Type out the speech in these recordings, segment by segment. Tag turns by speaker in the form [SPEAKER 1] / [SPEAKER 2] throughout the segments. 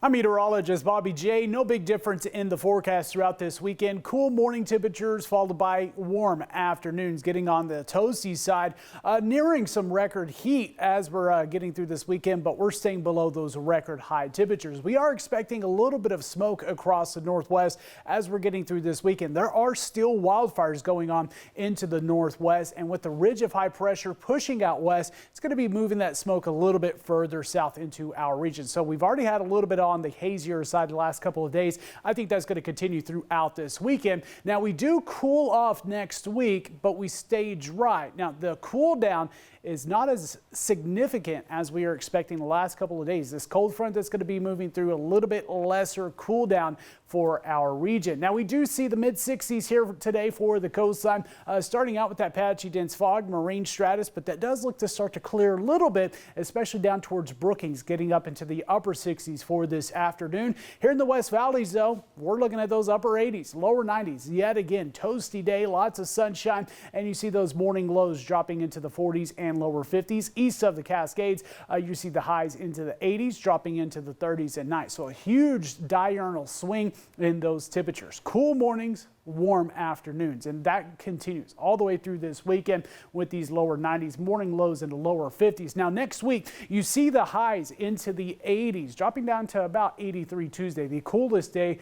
[SPEAKER 1] I'm meteorologist Bobby J. No big difference in the forecast throughout this weekend. Cool morning temperatures followed by warm afternoons, getting on the toasty side, nearing some record heat as we're getting through this weekend, but we're staying below those record high temperatures. We are expecting a little bit of smoke across the northwest as we're getting through this weekend. There are still wildfires going on into the northwest, and with the ridge of high pressure pushing out west, it's going to be moving that smoke a little bit further south into our region. So we've already had a little bit on the hazier side the last couple of days. I think that's going to continue throughout this weekend. Now we do cool off next week, but we stay dry. Now the cool down is not as significant as we are expecting the last couple of days. This cold front that's going to be moving through a little bit lesser cool down for our region. Now we do see the mid 60s here today for the coastline, starting out with that patchy dense fog, marine stratus, but that does look to start to clear a little bit, especially down towards Brookings, getting up into the upper 60s for this afternoon. Here in the West Valleys though, we're looking at those upper 80s, lower 90s. Yet again, toasty day, lots of sunshine, and you see those morning lows dropping into the 40s and lower 50s. East of the Cascades, you see the highs into the 80s, dropping into the 30s at night. So a huge diurnal swing in those temperatures. Cool mornings, warm afternoons, and that continues all the way through this weekend with these lower 90s, morning lows into lower 50s. Now next week, you see the highs into the 80s, dropping down to about 83 Tuesday, the coolest day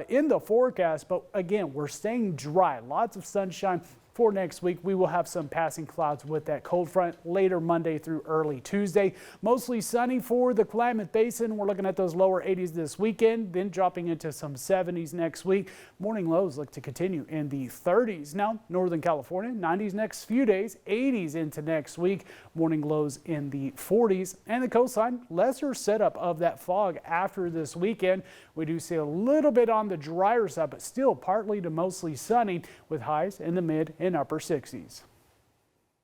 [SPEAKER 1] in the forecast. But again, we're staying dry, lots of sunshine. For next week, we will have some passing clouds with that cold front later Monday through early Tuesday. Mostly sunny for the Klamath Basin. We're looking at those lower 80s this weekend, then dropping into some 70s next week. Morning lows look to continue in the 30s. Now, Northern California, 90s next few days, 80s into next week. Morning lows in the 40s. And the coastline, lesser setup of that fog after this weekend. We do see a little bit on the drier side, but still partly to mostly sunny with highs in the mid and upper 60s.